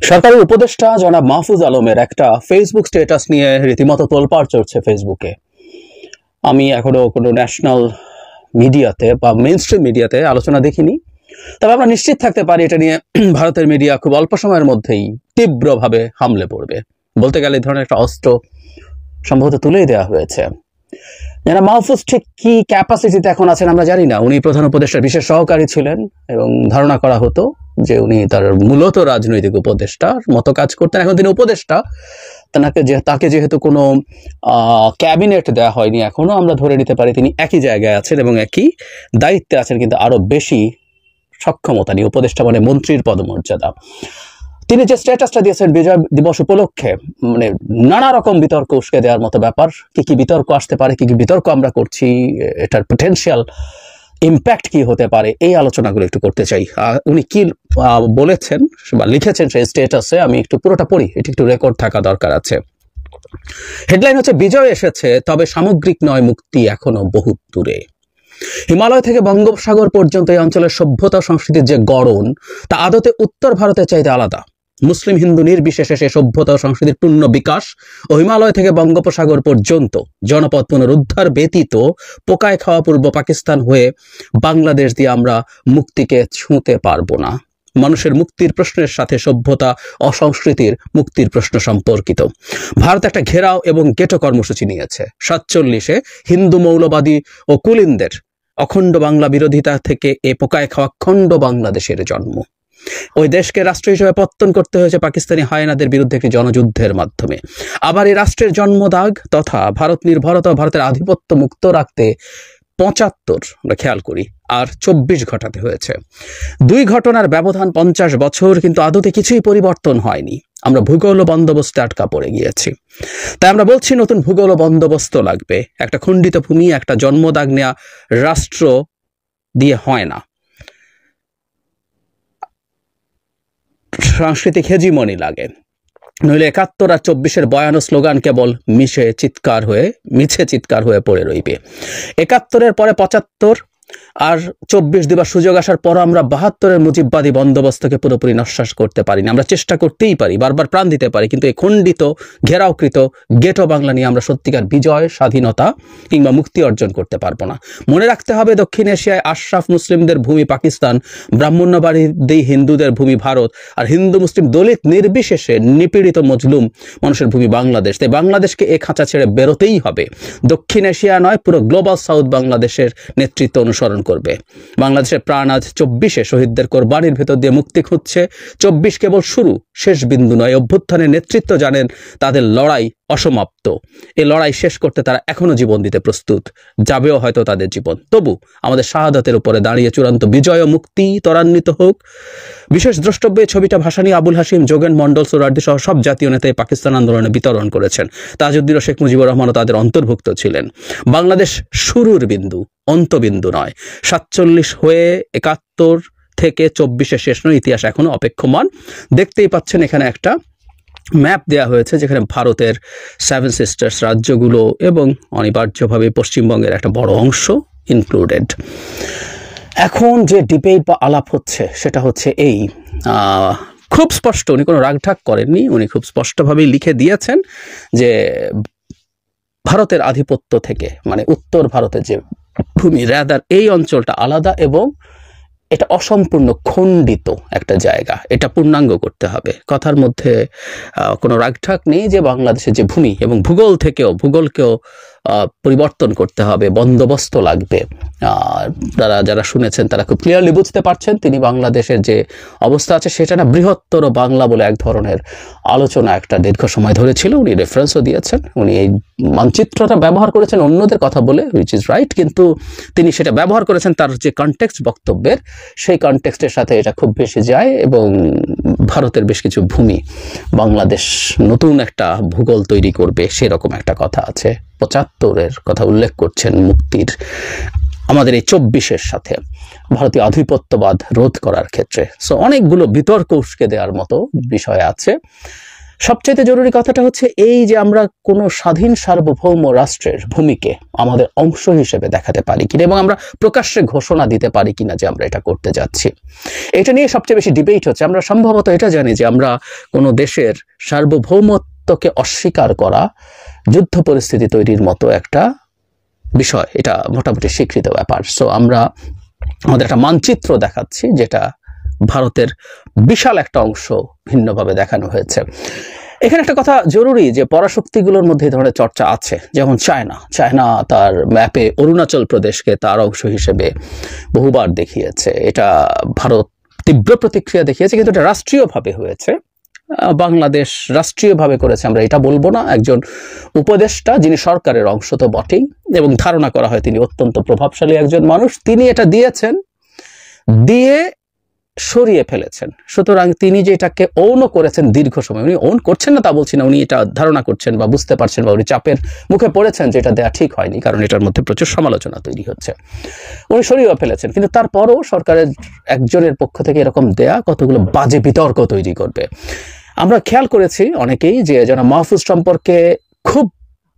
সরকারের উপদেষ্টা জনাব মাহফুজ আলমের একটা ফেসবুক স্ট্যাটাস নিয়ে রীতিমতো তোলপাড় চলছে ফেসবুকে। আমি এখনো কোনো ন্যাশনাল মিডিয়াতে বা মেইনস্ট্রিম মিডিয়াতে আলোচনা দেখিনি, তবে আমরা নিশ্চিত থাকতে পারি এটা নিয়ে ভারতের মিডিয়া খুব অল্প সময়ের মধ্যেই তীব্রভাবে হামলে পড়বে। বলতে গেলে এই ধরনের একটা অস্ত্র সম্ভবত তুলেই দেওয়া হয়েছে। যারা মাহফুজ ঠিক কি ক্যাপাসিটিতে এখন আছেন আমরা জানি না। উনি প্রধান উপদেষ্টার বিশেষ সহকারী ছিলেন এবং ধারণা করা হতো যে উনি তার মূলত রাজনৈতিক উপদেষ্টার মতো কাজ করতেন। এখন তিনি উপদেষ্টা, তাকে যেহেতু কোনো ক্যাবিনেট দেওয়া হয়নি এখনো, আমরা ধরে নিতে পারি তিনি একই জায়গায় আছেন এবং একই দায়িত্বে আছেন, কিন্তু আরো বেশি সক্ষমতা নিয়ে। উপদেষ্টা মানে মন্ত্রীর পদমর্যাদা। তিনি যে স্ট্যাটাসটা দিয়েছেন বিজয় দিবস উপলক্ষে, মানে নানা রকম বিতর্ক উস্কে দেওয়ার মতো ব্যাপার। কি কি বিতর্ক আসতে পারে, কি কি বিতর্ক আমরা করছি, এটার পটেনশিয়াল ইম্প্যাক্ট কি হতে পারে, এই আলোচনাগুলো একটু করতে চাই। উনি কি বলেছেন বা লিখেছেন সেই স্ট্যাটাসে, আমি একটু পুরোটা পড়ি, এটি একটু রেকর্ড থাকা দরকার আছে। হেডলাইন হচ্ছে, বিজয় এসেছে তবে সামগ্রিক নয়, মুক্তি এখনো বহু দূরে। হিমালয় থেকে বঙ্গোপসাগর পর্যন্ত এই অঞ্চলের সভ্যতা সংস্কৃতির যে গড়ন, তা আদতে উত্তর ভারতের চাইতে আলাদা। মুসলিম হিন্দু নির্বিশেষে সে সভ্যতা ও সংস্কৃতির পূর্ণ বিকাশ ও হিমালয় থেকে বঙ্গোপসাগর পর্যন্ত জনপদ পুনরুদ্ধার ব্যতীত পোকায় খাওয়া পূর্ব পাকিস্তান হয়ে বাংলাদেশ দিয়ে আমরা মুক্তিকে ছুঁতে পারবো না। মানুষের মুক্তির প্রশ্নের সাথে সভ্যতা ও সংস্কৃতির মুক্তির প্রশ্ন সম্পর্কিত। ভারত একটা ঘেরাও এবং গেটো কর্মসূচি নিয়েছে। 47-এ হিন্দু মৌলবাদী ও কুলিনদের অখণ্ড বাংলা বিরোধিতা থেকে এ পোকায় খাওয়া খণ্ড বাংলাদেশের জন্ম। ওই দেশকে রাষ্ট্র হিসেবে পত্তন করতে হয়েছে পাকিস্তানি হায়নাদের বিরুদ্ধে একটি জনযুদ্ধের মাধ্যমে। আবার এই রাষ্ট্রের জন্মদাগ তথা ভারত নির্ভরতা, ভারতের আধিপত্য মুক্ত রাখতে 75 আমরা খেয়াল করি আর 24 ঘটাতে হয়েছে। দুই ঘটনার ব্যবধান 50 বছর, কিন্তু আদতে কিছুই পরিবর্তন হয়নি। আমরা ভূগোল বন্দোবস্তে আটকা পড়ে গিয়েছি। তাই আমরা বলছি নতুন ভূগোল বন্দোবস্ত লাগবে। একটা খণ্ডিত ভূমি, একটা জন্মদাগ নেয়া রাষ্ট্র দিয়ে হয় না। সাংস্কৃতিক হেজিমনি লাগে, নইলে 71 আর 24-এর বয়ান ও স্লোগান কেবল মিছে চিৎকার হয়ে পড়ে রইবে। 71-এর পরে 75 আর 24 দিবার সুযোগ আসার পর আমরা 72-এর মুজিববাদী বন্দোবস্তকে পুরোপুরি নস্যাৎ করতে পারি না। আমরা চেষ্টা করতেই পারি, বারবার প্রাণ দিতে পারি, কিন্তু এই খণ্ডিত ঘেরাওকৃত গেটো বাংলা নিয়ে আমরা সত্যিকার বিজয়, স্বাধীনতা কিংবা মুক্তি অর্জন করতে পারবো না। মনে রাখতে হবে, দক্ষিণ এশিয়ায় আশরাফ মুসলিমদের ভূমি পাকিস্তান, ব্রাহ্মণ্যবাদী হিন্দুদের ভূমি ভারত, আর হিন্দু মুসলিম দলিত নির্বিশেষে নিপীড়িত মজলুম মানুষের ভূমি বাংলাদেশ। তাই বাংলাদেশকে এ খাঁচা ছেড়ে বেরোতেই হবে। দক্ষিণ এশিয়া নয়, পুরো গ্লোবাল সাউথ বাংলাদেশের নেতৃত্ব অনুসরণ করবে। বাংলাদেশের প্রাণ আজ 24-এ শহীদদের কোরবানির ভেতর দিয়ে মুক্তি খুঁজছে। 24 কেবল শুরু, শেষ বিন্দু নয়। অভ্যুত্থানের নেতৃত্ব জানেন তাদের লড়াই অসমাপ্ত। এই লড়াই শেষ করতে তারা এখনো জীবন দিতে প্রস্তুত, যাবেও হয়তো তাদের জীবন। তবু আমাদের শাহাদাতের উপরে দাঁড়িয়ে চূড়ান্ত বিজয় ও মুক্তি ত্বরান্বিত হোক। বিশেষ দ্রষ্টব্য এই ছবিটা ভাসানী আবুল হাশিম, যোগেন মন্ডল, সোহরাওয়ার্দী সহ সব জাতীয় নেতাই পাকিস্তান আন্দোলনে বিতরণ করেছেন। তাজউদ্দিন ও শেখ মুজিবুর রহমানও তাদের অন্তর্ভুক্ত ছিলেন। বাংলাদেশ শুরুর বিন্দু, অন্তবিন্দু নয়। 47 হয়ে 71 থেকে 24-এ শেষ নয়, ইতিহাস এখনো অপেক্ষমান। দেখতেই পাচ্ছেন এখানে একটা ম্যাপ দেওয়া হয়েছে, যেখানে ভারতের 7 সিস্টার্স রাজ্যগুলো এবং অনিবার্যভাবে পশ্চিমবঙ্গের একটা বড় অংশ ইনক্লুডেড। এখন যে ডিবেট বা আলাপ হচ্ছে সেটা হচ্ছে এই, খুব স্পষ্ট, উনি কোনো রাগঢাক করেননি, উনি খুব স্পষ্টভাবেই লিখে দিয়েছেন যে ভারতের আধিপত্য থেকে, মানে উত্তর ভারতের যে ভূমি, রাদার এই অঞ্চলটা আলাদা এবং এটা অসম্পূর্ণ খণ্ডিত একটা জায়গা, এটা পূর্ণাঙ্গ করতে হবে। কথার মধ্যে কোনো রাগঢাক নেই যে বাংলাদেশের যে ভূমি এবং ভূগোলকেও পরিবর্তন করতে হবে, বন্দোবস্ত লাগবে। যারা শুনেছেন তারা খুব ক্লিয়ারলি বুঝতে পারছেন তিনি বাংলাদেশের যে অবস্থা আছে সেটা না বৃহত্তর বাংলা বলে এক ধরনের আলোচনা একটা দীর্ঘ সময় ধরে ছিল। উনি রেফারেন্সও দিয়েছেন, উনি এই মানচিত্রটা ব্যবহার করেছেন অন্যদের কথা বলে, হুইচ ইজ রাইট, কিন্তু তিনি সেটা ব্যবহার করেছেন তার যে কনটেক্সট বক্তব্যের, সেই কনটেক্সটের সাথে এটা খুব বেশি যায় এবং ভারতের বেশ কিছু ভূমি বাংলাদেশ নতুন একটা ভূগোল তৈরি করবে সেরকম একটা কথা আছে। 75-এর কথা উল্লেখ করছেন মুক্তির, আমাদের এই 24-এর সাথে ভারতীয় আধিপত্যবাদ রোধ করার ক্ষেত্রে। সো অনেকগুলো বিতর্ক উস্কে দেওয়ার মতো বিষয় আছে। সবচেয়ে জরুরি কথাটা হচ্ছে এই যে আমরা কোনো স্বাধীন সার্বভৌম রাষ্ট্রের ভূমিকে আমাদের অংশ হিসেবে দেখাতে পারি কিনা এবং আমরা প্রকাশ্যে ঘোষণা দিতে পারি কিনা যে আমরা এটা করতে যাচ্ছি। এটা নিয়ে সবচেয়ে বেশি ডিবেট হচ্ছে। আমরা সম্ভবত এটা জানি যে আমরা কোনো দেশের সার্বভৌমত্বকে অস্বীকার করা যুদ্ধ পরিস্থিতি তৈরির মতো একটা বিষয়, এটা মোটামুটি স্বীকৃত ব্যাপার। সো আমরা আমাদের একটা মানচিত্র দেখাচ্ছি যেটা ভারতের বিশাল একটা অংশ ভিন্নভাবে দেখানো হয়েছে। এখানে একটা কথা জরুরি যে পরাশক্তিগুলোর মধ্যে এই ধরনের চর্চা আছে, যেমন চায়না তার ম্যাপে অরুণাচল প্রদেশকে তার অংশ হিসেবে বহুবার দেখিয়েছে। এটা ভারত তীব্র প্রতিক্রিয়া দেখিয়েছে, কিন্তু এটা রাষ্ট্রীয়ভাবে হয়েছে। বাংলাদেশ রাষ্ট্রীয়ভাবে করেছে আমরা এটা বলবো না। একজন উপদেষ্টা যিনি সরকারের অংশ তো বটেই এবং ধারণা করা হয় তিনি অত্যন্ত প্রভাবশালী একজন মানুষ, তিনি এটা দিয়েছেন, দিয়ে সরিয়ে ফেলেছেন। সুতরাং তিনি যে এটাকে ওনও করেছেন দীর্ঘ সময়, উনি ওন করছেন না তা বলছি না, উনি এটা ধারণা করছেন বা বুঝতে পারছেন বা উনি চাপের মুখে পড়েছেন যে এটা দেওয়া ঠিক হয়নি, কারণ এটার মধ্যে প্রচুর সমালোচনা তৈরি হচ্ছে। উনি সরিয়েও ফেলেছেন, কিন্তু তারপরও সরকারের একজনের পক্ষ থেকে এরকম দেয়া কতগুলো বাজে বিতর্ক তৈরি করবে। আমরা খেয়াল করেছি অনেকেই যে যারা মাহফুজ সম্পর্কে খুব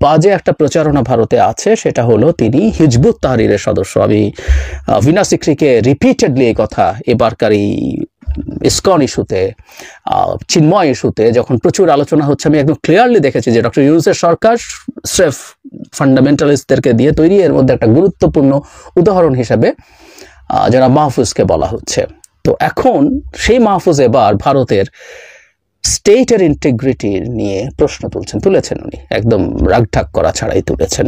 বাজে একটা প্রচারণা ভারতে আছে, সেটা হলো তিনি হিজবুত তাহরিরের সদস্য। আমি ভিনা সিকরিকে রিপিটেডলি এই কথা এবারকার এই ইসকন ইস্যুতে, চিন্ময় ইস্যুতে যখন প্রচুর আলোচনা হচ্ছে, আমি একদম ক্লিয়ারলি দেখেছি যে ডক্টর ইউনূসের সরকার স্রেফ ফান্ডামেন্টালিস্টদেরকে দিয়ে তৈরি, এর মধ্যে একটা গুরুত্বপূর্ণ উদাহরণ হিসেবে যারা মাহফুজকে বলা হচ্ছে। তো এখন সেই মাহফুজ এবার ভারতের স্টেটের ইন্টিগ্রিটি নিয়ে প্রশ্ন তুলেছেন উনি, একদম রাগঢাক করা ছাড়াই তুলেছেন।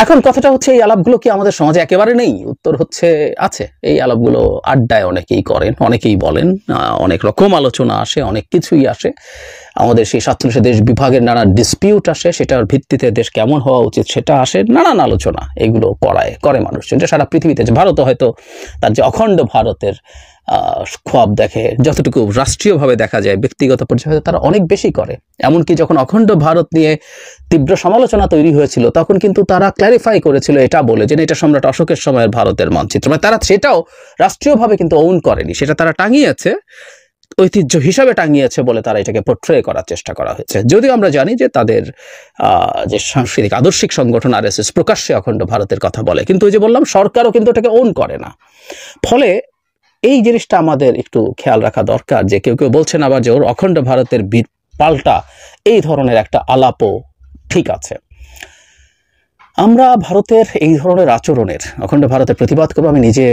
এখন কথাটা হচ্ছে এই আলাপগুলো কি আমাদের সমাজে একেবারে নেই? উত্তর হচ্ছে আছে। এই আলাপগুলো আড্ডায় অনেকেই করেন, অনেকেই বলেন, অনেক রকম আলোচনা আসে, অনেক কিছুই আসে। আমাদের সেই 47 দেশ বিভাগের নানা ডিসপিউট আসে, সেটার ভিত্তিতে দেশ কেমন হওয়া উচিত সেটা আসে, নানান আলোচনা এগুলো করে মানুষজন। এটা সারা পৃথিবীতে, ভারতও হয়তো তার যে অখণ্ড ভারতের খোয়াব দেখে, যতটুকু রাষ্ট্রীয়ভাবে দেখা যায়, ব্যক্তিগত পর্যায়ে তারা অনেক বেশি করে। এমনকি যখন অখণ্ড ভারত নিয়ে তীব্র সমালোচনা তৈরি হয়েছিল তখন কিন্তু তারা ক্ল্যারিফাই করেছিল এটা বলে যে এটা সম্রাট অশোকের সময়ের ভারতের মানচিত্র, মানে তারা সেটাও রাষ্ট্রীয়ভাবে কিন্তু ওন করেনি, সেটা তারা টাঙিয়েছে, ঐতিহ্য হিসাবে টাঙিয়েছে বলে তারা এটাকে পোর্ট্রে করার চেষ্টা করা হয়েছে। যদিও আমরা জানি যে তাদের যে সাংস্কৃতিক আদর্শিক সংগঠন আরএসএস প্রকাশ্যে অখণ্ড ভারতের কথা বলে, কিন্তু ওই যে বললাম সরকারও কিন্তু এটাকে ওন করে না। ফলে এই জিনিসটা আমাদের একটু খেয়াল রাখা দরকার যে কেউ কেউ বলছেন আবার যে ওর অখণ্ড ভারতের পাল্টা এই ধরনের একটা আলাপও ঠিক আছে। আমরা ভারতের এই ধরনের আচরণের, অখণ্ড ভারতের প্রতিবাদ করবো। আমি নিজে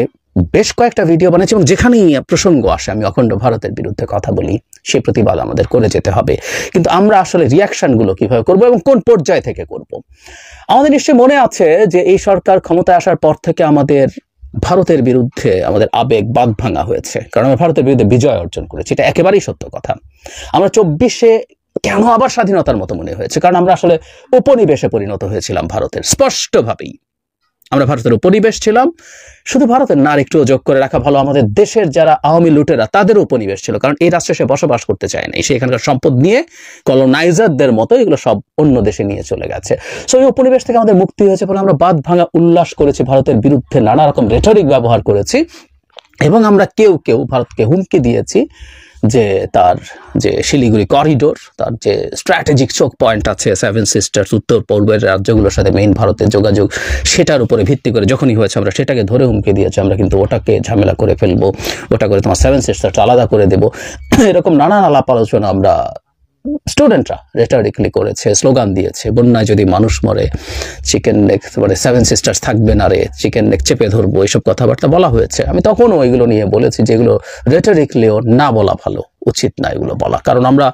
বেশ কয়েকটা ভিডিও বানিয়েছি এবং যেখানেই প্রসঙ্গ আসে আমি অখণ্ড ভারতের বিরুদ্ধে কথা বলি, সেই প্রতিবাদ আমাদের করে যেতে হবে। কিন্তু আমরা আসলে রিয়াকশনগুলো কিভাবে করব এবং কোন পর্যায় থেকে করব? আমাদের নিশ্চয়ই মনে আছে যে এই সরকার ক্ষমতায় আসার পর থেকে আমাদের ভারতের বিরুদ্ধে আমাদের আবেগ বাঁধ ভাঙা হয়েছে, কারণ আমরা ভারতের বিরুদ্ধে বিজয় অর্জন করেছি, এটা একেবারেই সত্য কথা। আমরা 24-এ কেন আবার স্বাধীনতার মতো মনে হয়েছে, কারণ আমরা আসলে উপনিবেশে পরিণত হয়েছিলাম ভারতের। স্পষ্টভাবেই আমরা ভারতের উপনিবেশ ছিলাম। শুধু ভারতের না, একটু যোগ করে রাখা ভালো, আমাদের দেশের যারা আওয়ামী লুটেরা তাদেরও উপনিবেশ ছিল, কারণ এই রাষ্ট্রে সে বসবাস করতে চায় না, সে এখানকার সম্পদ নিয়ে কলোনাইজারদের মতো এগুলো সব অন্য দেশে নিয়ে চলে গেছে। সো এই উপনিবেশ থেকে আমাদের মুক্তি হয়েছে বলে আমরা বাঁধ ভাঙা উল্লাস করেছি, ভারতের বিরুদ্ধে নানা রকম রেটরিক ব্যবহার করেছি এবং আমরা কেউ কেউ ভারতকে হুমকি দিয়েছি যে তার যে শিলিগুড়ি করিডোর, তার যে স্ট্র্যাটেজিক চোক পয়েন্ট আছে, 7 সিস্টার্স, উত্তর পূর্বের রাজ্যগুলোর সাথে মেইন ভারতের যোগাযোগ, সেটার উপরে ভিত্তি করে যখনই হয়েছে আমরা সেটাকে ধরে হুমকি দিয়েছি, আমরা কিন্তু ওটাকে ঝামেলা করে ফেলবো, ওটা করে তোমার 7 সিস্টার্স আলাদা করে দেবো, এরকম নানান আলাপ আলোচনা আমরা স্টুডেন্টরা রেটরিক্যালি করেছে, স্লোগান দিয়েছে, বন্যায় যদি মানুষ মরে চিকেন নেক, মানে 7 সিস্টার্স থাকবে না রে, চিকেন নেক চেপে ধরবো, এইসব কথাবার্তা বলা হয়েছে। আমি তখনও এগুলো নিয়ে বলেছি যেগুলো রেটরিক্যালিও না বলা ভালো, উচিত না এগুলো বলা, কারণ আমরা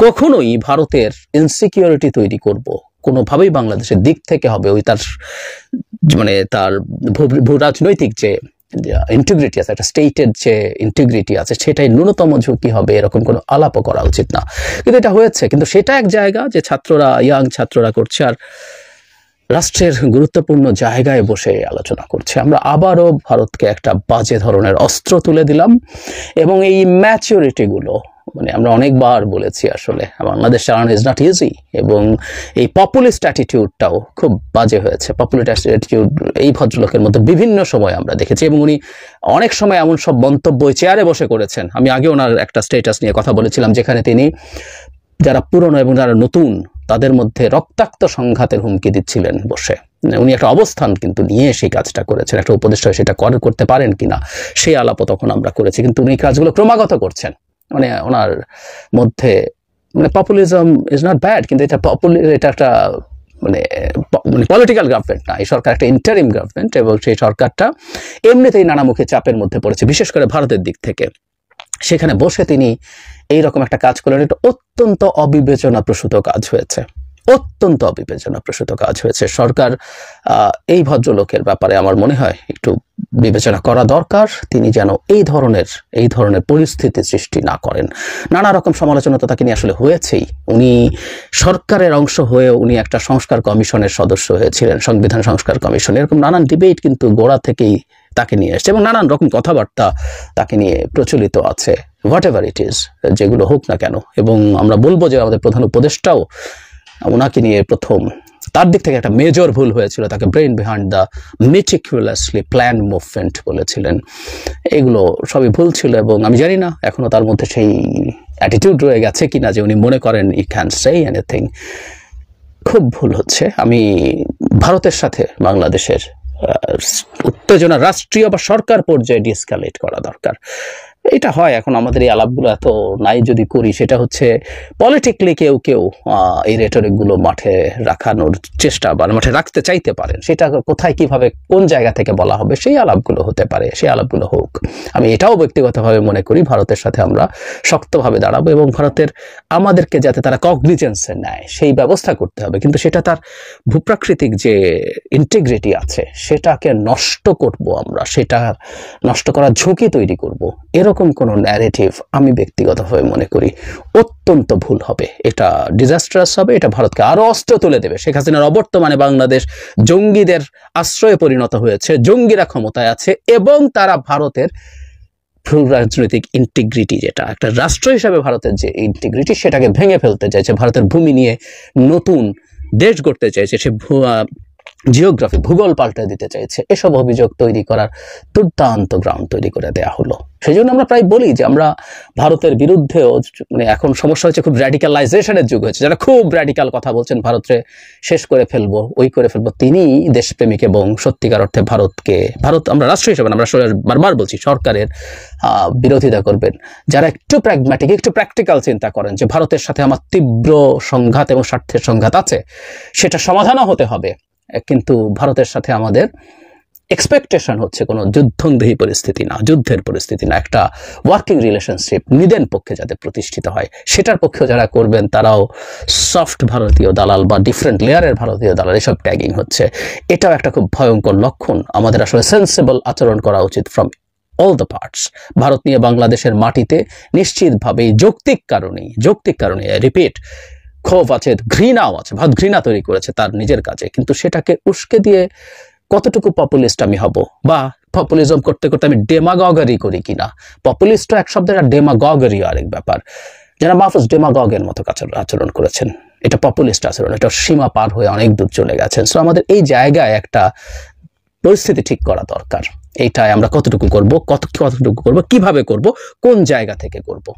কখনোই ভারতের ইনসিকিউরিটি তৈরি করব কোনোভাবেই বাংলাদেশের দিক থেকে হবে ওই তার মানে তার ভূ রাজনৈতিক যে ইন্টিগ্রিটি আছে, একটা স্টেটের যে ইন্টিগ্রিটি আছে সেটাই ন্যূনতম ঝুঁকি হবে, এরকম কোনো আলাপও করা উচিত না। কিন্তু এটা হয়েছে, কিন্তু সেটা এক জায়গা যে ছাত্ররা, ইয়াং ছাত্ররা করছে, আর রাষ্ট্রের গুরুত্বপূর্ণ জায়গায় বসে আলোচনা করছে। আমরা আবারও ভারতকে একটা বাজে ধরনের অস্ত্র তুলে দিলাম এবং এই ম্যাচুরিটিগুলো, মানে আমরা অনেকবার বলেছি আসলে বাংলাদেশ চালানো ইজ নট ইজি, এবং এই পপুলিস্ট অ্যাটিটিউডটাও খুব বাজে হয়েছে। পপুলিস্ট অ্যাটিটিউড এই ভদ্রলোকের মধ্যে বিভিন্ন সময় আমরা দেখেছি এবং উনি অনেক সময় এমন সব মন্তব্য চেয়ারে বসে করেছেন। আমি আগে ওনার একটা স্ট্যাটাস নিয়ে কথা বলেছিলাম যেখানে তিনি যারা পুরনো এবং যারা নতুন তাদের মধ্যে রক্তাক্ত সংঘাতের হুমকি দিচ্ছিলেন বসে। উনি একটা অবস্থান কিন্তু নিয়ে সেই কাজটা করেছেন, একটা উপদেষ্টা সেটা করতে পারেন কিনা সেই আলাপও তখন আমরা করেছি। কিন্তু উনি কাজগুলো ক্রমাগত করছেন, মানে ওনার মধ্যে মানে পপুলিজম ইজ নট ব্যাড, কিন্তু এটা একটা মানে পলিটিক্যাল গভর্নমেন্ট না, এই সরকার একটা ইন্টারিম গভর্নমেন্ট, এবং সেই সরকারটা এমনিতেই নানামুখী চাপের মধ্যে পড়েছে, বিশেষ করে ভারতের দিক থেকে। সেখানে বসে তিনি এইরকম একটা কাজ করলেন, এটা অত্যন্ত অবিবেচনাপ্রসূত কাজ হয়েছে, অত্যন্ত অবিবেচনাপ্রসূত কাজ হয়েছে। সরকার এই ভদ্রলোকের ব্যাপারে আমার মনে হয় একটু বিবেচনা করা দরকার, তিনি যেন এই ধরনের পরিস্থিতি সৃষ্টি না করেন। নানা রকম সমালোচনা তো তাকে নিয়ে আসলে হয়েছেই। উনি সরকারের অংশ হয়ে উনি একটা সংস্কার কমিশনের সদস্য হয়েছিলেন, সংবিধান সংস্কার কমিশন, এরকম নানান ডিবেট কিন্তু গোড়া থেকেই তাকে নিয়ে এসছে, এবং নানান রকম কথাবার্তা তাকে নিয়ে প্রচলিত আছে, হোয়াট এভার ইট ইজ, যেগুলো হোক না কেন। এবং আমরা বলবো যে আমাদের প্রধান উপদেষ্টাও ওনাকে নিয়ে প্রথম তার দিক থেকে একটা মেজর ভুল হয়েছিল, তাকে brain behind the meticulously plan movement বলেছিলেন। এগুলো সবই ভুল ছিল, এবং আমি জানি না এখনো তার মধ্যে সেই অ্যাটিটিউড রয়ে গেছে কিনা যে উনি মনে করেন ই ক্যান সে এনিথিং। খুব ভুল হচ্ছে। আমি ভারতের সাথে বাংলাদেশের উত্তেজনা রাষ্ট্রীয় বা সরকার পর্যায়ে ডিএসকালেট করা দরকার। এটা হয় এখন আমাদের এই আলাপগুলো এত নাই যদি করি, সেটা হচ্ছে পলিটিক্যালি কেউ এই রেটরিকগুলো মাঠে রাখানোর চেষ্টা বা মাঠে রাখতে চাইতে পারেন, সেটা কোথায় কিভাবে কোন জায়গা থেকে বলা হবে সেই আলাপগুলো হতে পারে, সেই আলাপগুলো হোক। আমি এটাও ব্যক্তিগতভাবে মনে করি ভারতের সাথে আমরা শক্তভাবে দাঁড়াবো, এবং ভারতের আমাদেরকে যাতে তারা কগনিজেন্সে নেয় সেই ব্যবস্থা করতে হবে, কিন্তু সেটা তার ভূপ্রাকৃতিক যে ইন্টিগ্রিটি আছে সেটাকে নষ্ট করব আমরা, সেটা নষ্ট করার ঝুঁকি তৈরি করব, এরকম কোনো ন্যারেটিভ আমি ব্যক্তিগতভাবে মনে করি অত্যন্ত ভুল হবে। এটা ডিজাস্টারাস হবে, এটা ভারতকে আরো অস্ত্র তুলে দেবে। শেখ হাসিনার অবর্তমানে বাংলাদেশ জঙ্গিদের আশ্রয়ে পরিণত হয়েছে, জঙ্গিরা ক্ষমতায় আছে, এবং তারা ভারতের রাজনৈতিক ইন্টিগ্রিটি, যেটা একটা রাষ্ট্র হিসাবে ভারতের যে ইন্টিগ্রিটি, সেটাকে ভেঙে ফেলতে চাইছে, ভারতের ভূমি নিয়ে নতুন দেশ গড়তে চাইছে, সে জিওগ্রাফি ভূগোল পাল্টে দিতে চাইছে। এসব অভিযোগ তৈরি করার দুর্দান্ত গ্রাউন্ড তৈরি করে দেওয়া হলো। সেই জন্য আমরা প্রায় বলি যে আমরা ভারতের বিরুদ্ধেও, মানে এখন সমস্যা হচ্ছে খুব র্যাডিক্যালাইজেশনের যুগ হয়েছে, যারা খুব র্যাডিক্যাল কথা বলছেন, ভারতকে শেষ করে ফেলবো, ওই করে ফেলবো, তিনি দেশপ্রেমিক এবং সত্যিকার অর্থে ভারত আমরা রাষ্ট্র হিসেবে আমরা বারবার বলছি সরকারের বিরোধিতা করবেন। যারা একটু প্র্যাগম্যাটিক, একটু প্র্যাকটিক্যাল চিন্তা করেন যে ভারতের সাথে আমার তীব্র সংঘাত এবং স্বার্থের সংঘাত আছে, সেটা সমাধানও হতে হবে, কিন্তু ভারতের সাথে আমাদের এক্সপেকটেশন হচ্ছে কোনো যুদ্ধংদেহী পরিস্থিতি না, যুদ্ধের পরিস্থিতি না, একটা ওয়ার্কিং রিলেশনশিপ নিদেন পক্ষে যাতে প্রতিষ্ঠিত হয়, সেটার পক্ষেও যারা করবেন তারাও সফট ভারতীয় দালাল বা ডিফারেন্ট লেয়ারের ভারতীয় দালাল, এসব ট্যাগিং হচ্ছে। এটাও একটা খুব ভয়ঙ্কর লক্ষণ। আমাদের আসলে সেন্সিবল আচরণ করা উচিত from all the parts. Bharat নিয়ে বাংলাদেশের মাটিতে নিশ্চিতভাবেই যৌক্তিক কারণে রিপিট ক্ষোভ আছে, ঘৃণাও আছে, ভারত ঘৃণা তৈরি করেছে তার নিজের কাজে, কিন্তু সেটাকে উস্কে দিয়ে কতটুকু পপুলিস্ট আমি হব, বা পপুলিজম করতে করতে আমি ডেমাগগেরি করি কিনা। পপুলিস্টও এক শব্দের, আর ডেমাগগেরিও আরেক ব্যাপার। যারা মাহফুজ ডেমাগগের মতো আচরণ করেছেন, এটা পপুলিস্ট আচরণ, এটা সীমা পার হয়ে অনেক দূর চলে গেছেন। সো আমাদের এই জায়গায় একটা পরিস্থিতি ঠিক করা দরকার। এইটাই আমরা কতটুকু করব, কিভাবে করব, কোন জায়গা থেকে করব।